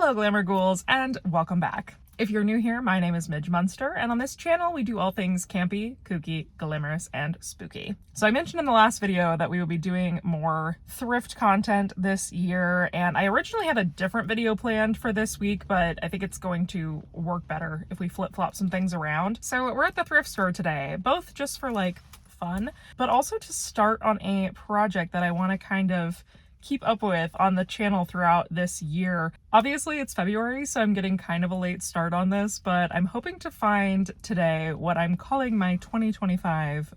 Hello Glamour Ghouls and welcome back. If you're new here, my name is Midge Munster, and on this channel we do all things campy, kooky, glamorous, and spooky. So I mentioned in the last video that we will be doing more thrift content this year, and I originally had a different video planned for this week, but I think it's going to work better if we flip-flop some things around. So we're at the thrift store today, both just for like fun, but also to start on a project that I want to kind of keep up with on the channel throughout this year. Obviously it's February, so I'm getting kind of a late start on this, but I'm hoping to find today what I'm calling my 2025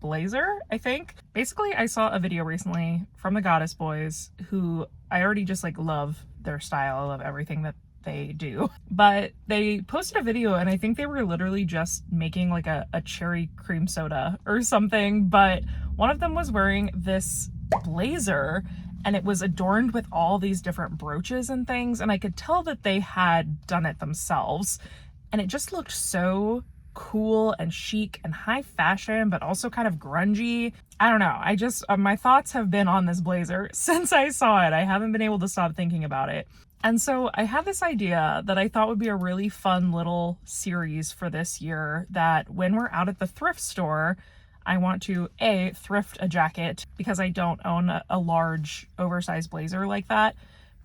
blazer, I think. Basically, I saw a video recently from the Goddess Boys, who I already just like love their style. I love everything that they do, but they posted a video and I think they were literally just making like a cherry cream soda or something, but one of them was wearing this blazer and it was adorned with all these different brooches and things, and I could tell that they had done it themselves, and it just looked so cool and chic and high fashion, but also kind of grungy. I don't know, I just my thoughts have been on this blazer since I saw it. I haven't been able to stop thinking about it. And so I had this idea that I thought would be a really fun little series for this year, that when we're out at the thrift store, I want to A, thrift a jacket because I don't own a large oversized blazer like that,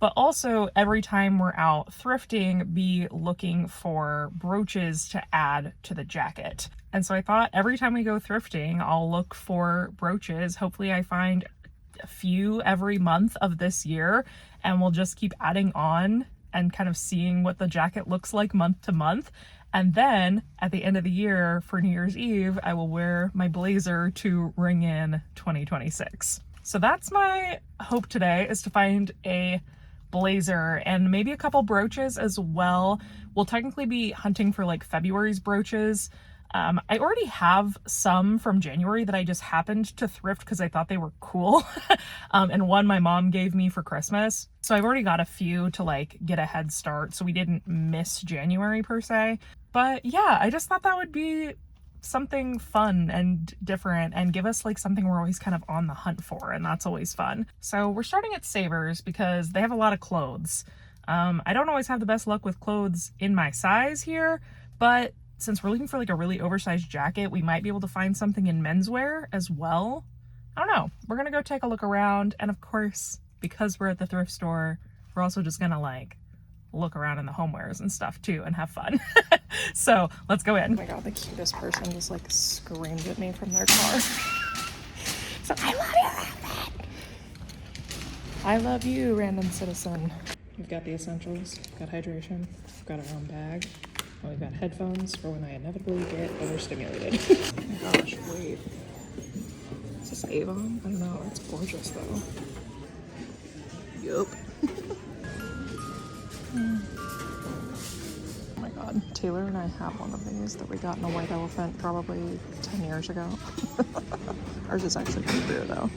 but also every time we're out thrifting, be looking for brooches to add to the jacket. And so I thought every time we go thrifting, I'll look for brooches. Hopefully I find a few every month of this year, and we'll just keep adding on and kind of seeing what the jacket looks like month to month. And then at the end of the year for New Year's Eve, I will wear my blazer to ring in 2026. So that's my hope today, is to find a blazer and maybe a couple brooches as well. We'll technically be hunting for like February's brooches. I already have some from January that I just happened to thrift because I thought they were cool. And one my mom gave me for Christmas. So I've already got a few to like get a head start, so we didn't miss January per se. But yeah, I just thought that would be something fun and different and give us like something we're always kind of on the hunt for, and that's always fun. So we're starting at Savers because they have a lot of clothes. I don't always have the best luck with clothes in my size here, but since we're looking for like a really oversized jacket, we might be able to find something in menswear as well. I don't know. We're gonna go take a look around, and of course, because we're at the thrift store, we're also just gonna like look around in the homewares and stuff too and have fun. So let's go in. Oh my god, the cutest person just like screamed at me from their car. So I love you, Rabbit. I love you, random citizen. We've got the essentials, we've got hydration, we've got our own bag. Oh, we've got headphones for when I inevitably get overstimulated. Oh my gosh, wait. Is this Avon? I don't know. It's gorgeous though. Yup. Oh my god. Taylor and I have one of these that we got in a white elephant probably 10 years ago. Ours is actually crispier though.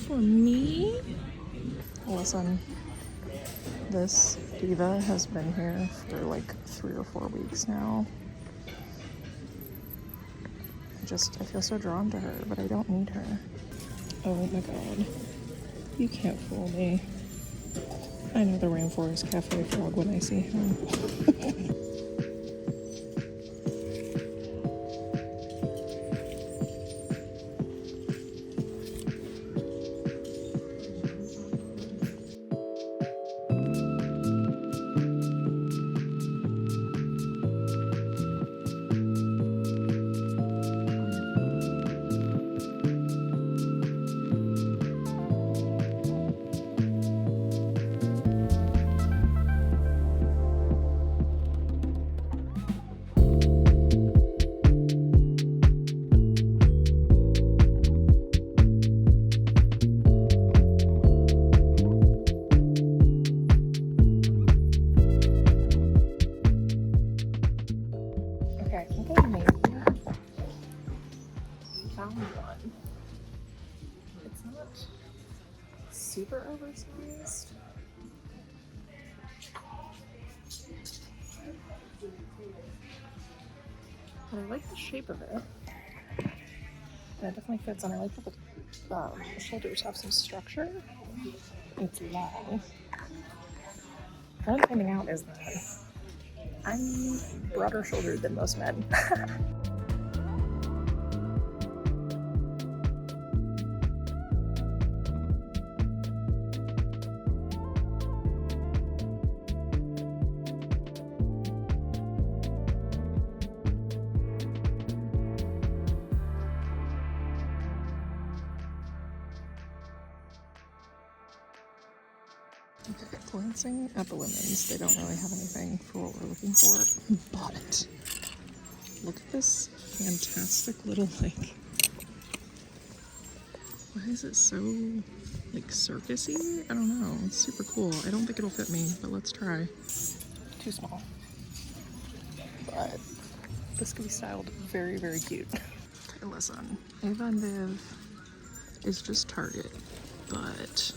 For me? Listen, this diva has been here for like 3 or 4 weeks now. I feel so drawn to her, but I don't need her. Oh my god. You can't fool me. I know the Rainforest Cafe frog when I see him. super oversized. But I like the shape of it. And it definitely fits, and I like that the shoulders have some structure. It's long. What I'm finding out is that I'm broader shouldered than most men. Okay, glancing at the women's, they don't really have anything for what we're looking for, but look at this fantastic little, like, why is it so, like, circusy? I don't know, it's super cool. I don't think it'll fit me, but let's try. Too small. But this could be styled very, very cute. Okay, listen, Ava and Viv is just Target, but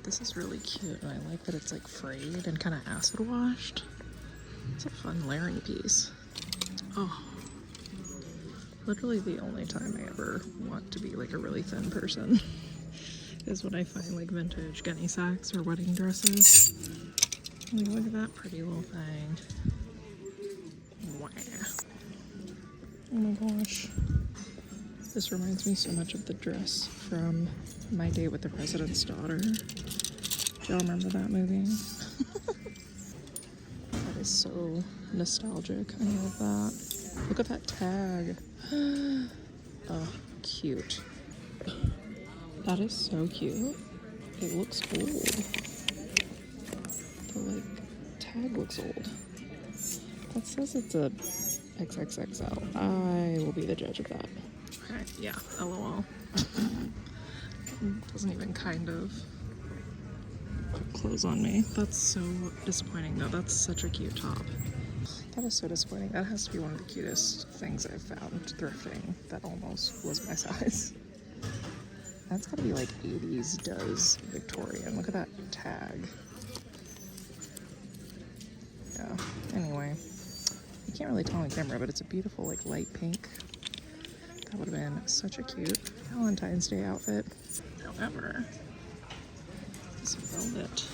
this is really cute, and I like that it's like frayed and kind of acid washed. It's a fun layering piece. Oh, literally the only time I ever want to be like a really thin person is when I find like vintage gunny sacks or wedding dresses. Like, look at that pretty little thing. Wow. Oh my gosh. This reminds me so much of the dress from My Date with the President's Daughter. Do y'all remember that movie? That is so nostalgic. I love that. Look at that tag. Oh, cute. That is so cute. It looks old. The like tag looks old. That says it's a XXXL. I will be the judge of that. Alright, yeah, LOL. Doesn't even kind of put clothes on me. That's so disappointing though. That's such a cute top. That is so disappointing. That has to be one of the cutest things I've found thrifting that almost was my size. That's gotta be like 80s does Victorian. Look at that tag. Yeah, anyway. You can't really tell on camera, but it's a beautiful like light pink. That would have been such a cute Valentine's Day outfit. However, this velvet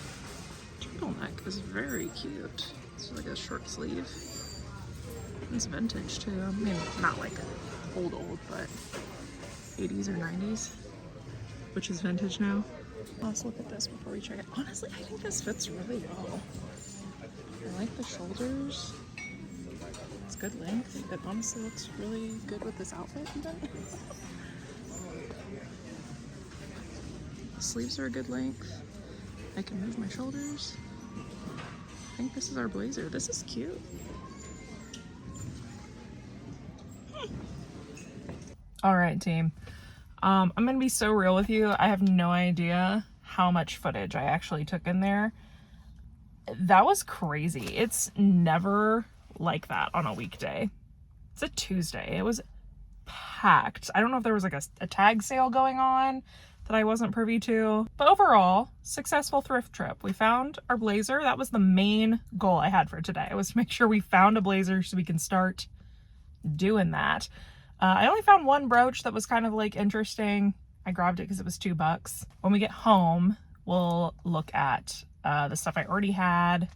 turtleneck is very cute. It's like a short sleeve. It's vintage too. I mean, not like old, but 80s or 90s, which is vintage now. Let's look at this before we check it. Honestly, I think this fits really well. I like the shoulders. It's good length. It honestly looks really good with this outfit even. The sleeves are a good length. I can move my shoulders. I think this is our blazer. This is cute. All right, team. I'm gonna be so real with you. I have no idea how much footage I actually took in there. That was crazy. It's never like that on a weekday. It's a Tuesday. It was packed. I don't know if there was like a tag sale going on that I wasn't privy to, but overall, successful thrift trip. We found our blazer. That was the main goal I had for today, was to make sure we found a blazer so we can start doing that. I only found one brooch that was kind of like interesting. I grabbed it because it was $2. When we get home, we'll look at the stuff I already had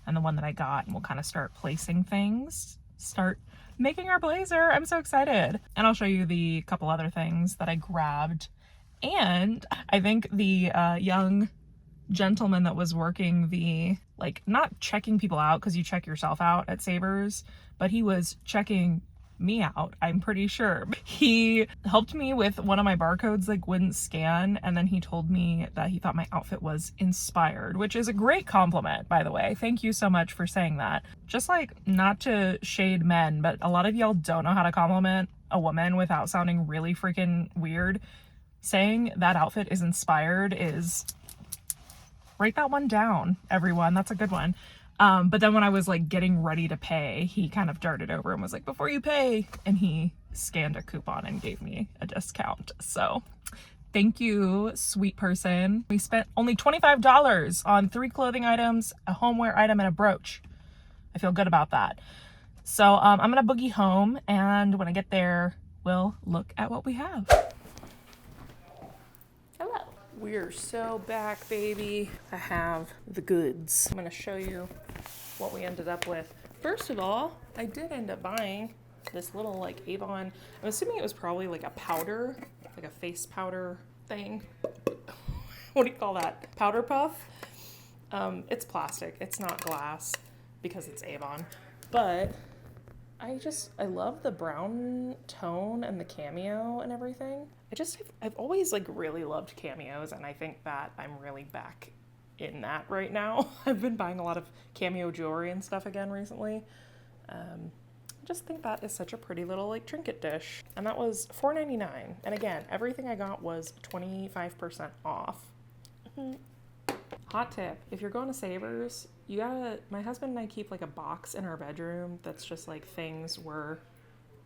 and the one that I got, and we'll kind of start placing things, start making our blazer. I'm so excited. And I'll show you the couple other things that I grabbed. And I think the young gentleman that was working the, like, not checking people out because you check yourself out at Savers, but he was checking me out, I'm pretty sure. He helped me with one of my barcodes, like, wouldn't scan, and then he told me that he thought my outfit was inspired, which is a great compliment, by the way. Thank you so much for saying that. Just like, not to shade men, but a lot of y'all don't know how to compliment a woman without sounding really freaking weird. Saying that outfit is inspired is, write that one down, everyone. That's a good one. But then when I was like getting ready to pay, he kind of darted over and was like, before you pay, and he scanned a coupon and gave me a discount. So Thank you, sweet person. We spent only $25 on 3 clothing items, a homeware item, and a brooch. I feel good about that. So I'm gonna boogie home, and when I get there, we'll look at what we have. Hello. We're so back, baby. I have the goods. I'm gonna show you what we ended up with. First of all, I did end up buying this little like Avon, I'm assuming it was probably like a powder, like a face powder thing. What do you call that? Powder puff? It's plastic, it's not glass because it's Avon, but I love the brown tone and the cameo and everything. I've always like really loved cameos, and I think that I'm really back in that right now. I've been buying a lot of cameo jewelry and stuff again recently. I just think that is such a pretty little like trinket dish. And that was $4.99. And again, everything I got was 25% off. Hot tip, if you're going to Savers, my husband and I keep like a box in our bedroom that's just like things we're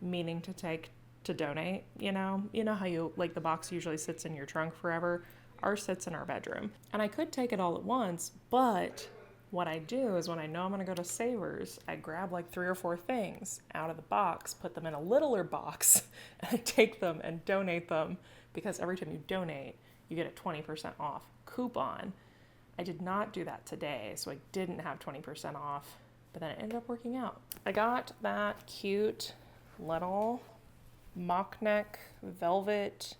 meaning to take to donate, you know how you like the box usually sits in your trunk forever. Ours sits in our bedroom, and I could take it all at once, but what I do is when I know I'm gonna go to Savers, I grab like 3 or 4 things out of the box, put them in a littler box, and I take them and donate them, because every time you donate, you get a 20% off coupon. I did not do that today, so I didn't have 20% off, but then it ended up working out. I got that cute little mock neck velvet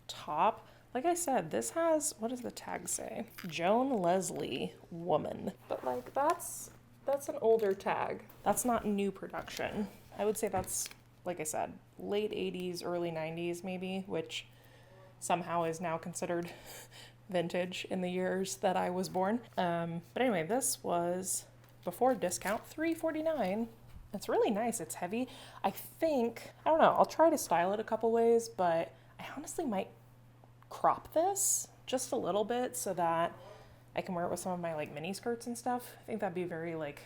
top. Like I said, this has, what does the tag say? Joan Leslie woman. But like that's an older tag. That's not new production. I would say that's, like I said, late 80s, early 90s maybe, which somehow is now considered vintage in the years that I was born. But anyway, this was before discount, $3.49. It's really nice. It's heavy. I don't know, I'll try to style it a couple ways, but I honestly might crop this just a little bit so that I can wear it with some of my like mini skirts and stuff. I think that'd be very like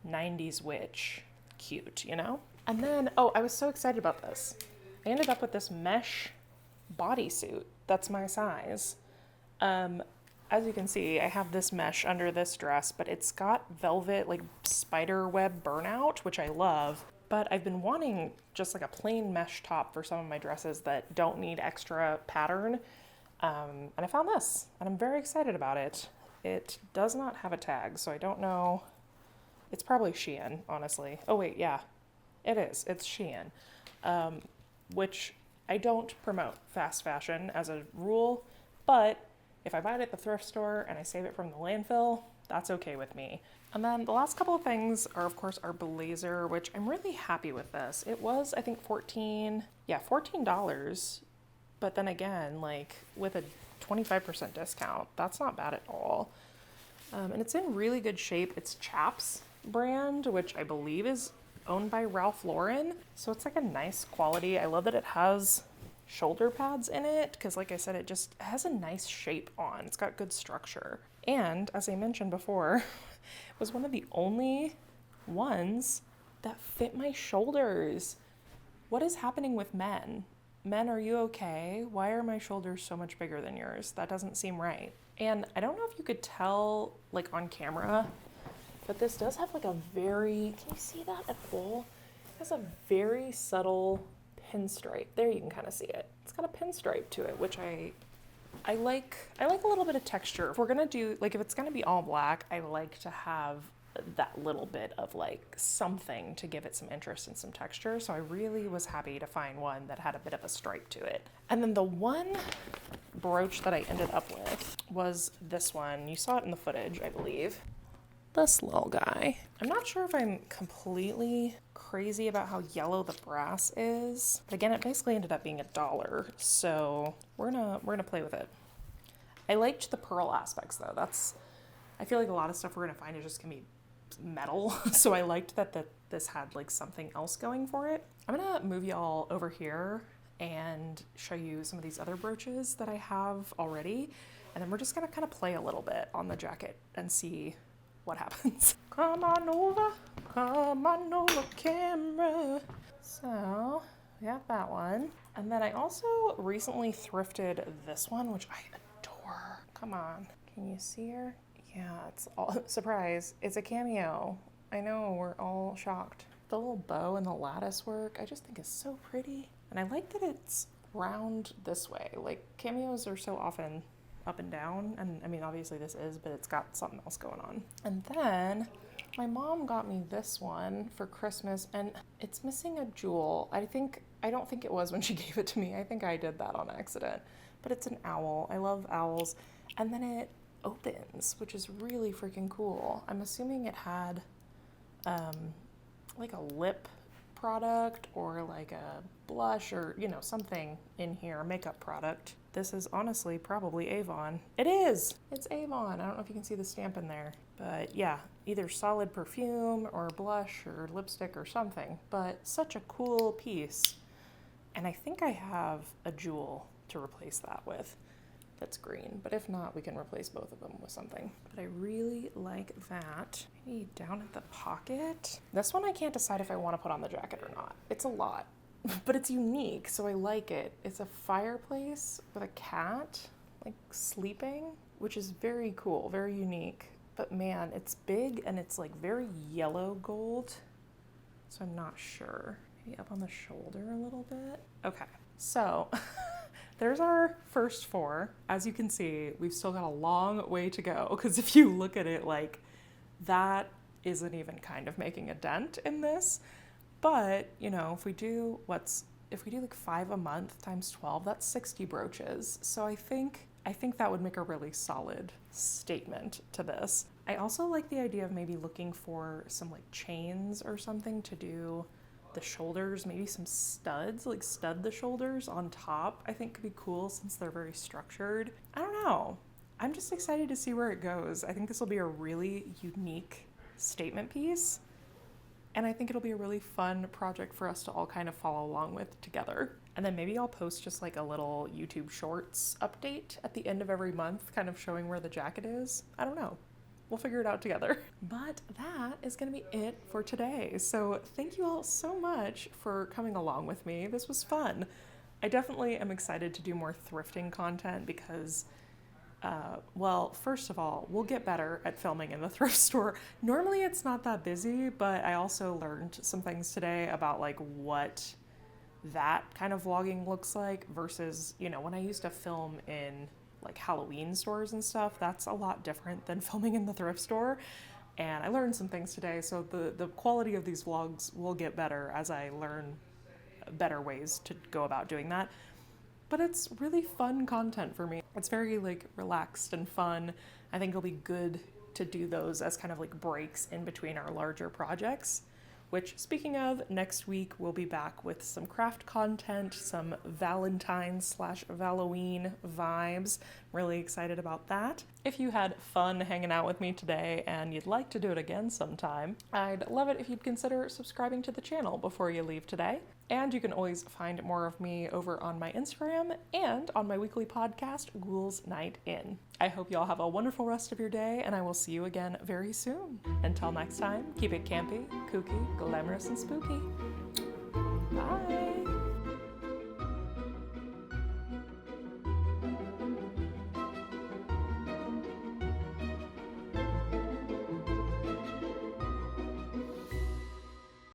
90s witch cute, you know? And then, oh, I was so excited about this. I ended up with this mesh bodysuit that's my size. As you can see, I have this mesh under this dress, but it's got velvet, like spider web burnout, which I love. But I've been wanting just like a plain mesh top for some of my dresses that don't need extra pattern. And I found this, and I'm very excited about it. It does not have a tag, so I don't know. It's probably Shein, honestly. Oh wait, yeah, it is. It's Shein, which I don't promote fast fashion as a rule, but if I buy it at the thrift store and I save it from the landfill, that's okay with me. And then the last couple of things are, of course, our blazer, which I'm really happy with this. It was, I think, $14. But then again, like with a 25% discount, that's not bad at all. And it's in really good shape. It's Chaps brand, which I believe is owned by Ralph Lauren. So it's like a nice quality. I love that it has shoulder pads in it, because like I said, it has a nice shape on. It's got good structure. And as I mentioned before, it was one of the only ones that fit my shoulders. What is happening with men? Men, are you okay? Why are my shoulders so much bigger than yours? That doesn't seem right. And I don't know if you could tell like on camera, but this does have like a very, can you see that at all? It has a very subtle pinstripe. There you can kind of see it. It's got a pinstripe to it, which I like a little bit of texture. If we're gonna do, like if it's gonna be all black, I like to have that little bit of like something to give it some interest and some texture. So I really was happy to find one that had a bit of a stripe to it. And then the one brooch that I ended up with was this one. You saw it in the footage, I believe. This little guy. I'm not sure if I'm completely crazy about how yellow the brass is. But again, it basically ended up being $1. So we're gonna play with it. I liked the pearl aspects though. I feel like a lot of stuff we're gonna find is just gonna be metal. So I liked that this had like something else going for it. I'm gonna move y'all over here and show you some of these other brooches that I have already. And then we're just gonna kind of play a little bit on the jacket and see what happens. Come on over camera. So we got that one. And then I also recently thrifted this one, which I adore. Come on, can you see her? Yeah, it's all, surprise, it's a cameo. I know, we're all shocked. The little bow and the lattice work, I just think is so pretty. And I like that it's round this way. Like, cameos are so often up and down, and I mean, obviously this is, but it's got something else going on. And then my mom got me this one for Christmas, and it's missing a jewel. I don't think it was when she gave it to me. I think I did that on accident. But it's an owl. I love owls. And then it opens, which is really freaking cool. I'm assuming it had like a lip product or like a blush or, you know, something in here, a makeup product. This is honestly probably Avon. It is! It's Avon. I don't know if you can see the stamp in there. But yeah, either solid perfume or blush or lipstick or something. But such a cool piece. And I think I have a jewel to replace that with that's green. But if not, we can replace both of them with something. But I really like that. Maybe down at the pocket. This one I can't decide if I want to put on the jacket or not. It's a lot. But it's unique, so I like it. It's a fireplace with a cat, like, sleeping, which is very cool, very unique. But man, it's big and it's like very yellow gold, so I'm not sure. Maybe up on the shoulder a little bit. Okay, so there's our first 4. As you can see, we've still got a long way to go, because if you look at it, like, that isn't even kind of making a dent in this. But, you know, if we do like 5 a month times 12, that's 60 brooches. So I think that would make a really solid statement to this. I also like the idea of maybe looking for some like chains or something to do the shoulders, maybe some studs, like stud the shoulders on top. I think could be cool since they're very structured. I don't know. I'm just excited to see where it goes. I think this will be a really unique statement piece. And I think it'll be a really fun project for us to all kind of follow along with together. And then maybe I'll post just like a little YouTube Shorts update at the end of every month, kind of showing where the jacket is. I don't know. We'll figure it out together. But that is going to be it for today. So thank you all so much for coming along with me. This was fun. I definitely am excited to do more thrifting content because well, first of all, we'll get better at filming in the thrift store. Normally it's not that busy, but I also learned some things today about like what that kind of vlogging looks like versus, you know, when I used to film in like Halloween stores and stuff, that's a lot different than filming in the thrift store. And I learned some things today, so the quality of these vlogs will get better as I learn better ways to go about doing that. But it's really fun content for me. It's very like relaxed and fun. I think it'll be good to do those as kind of like breaks in between our larger projects, which, speaking of, next week we'll be back with some craft content, some Valentine/Halloween vibes. Really excited about that. If you had fun hanging out with me today and you'd like to do it again sometime, I'd love it if you'd consider subscribing to the channel before you leave today. And you can always find more of me over on my Instagram and on my weekly podcast, Ghouls Night In. I hope y'all have a wonderful rest of your day, and I will see you again very soon. Until next time, keep it campy, kooky, glamorous, and spooky.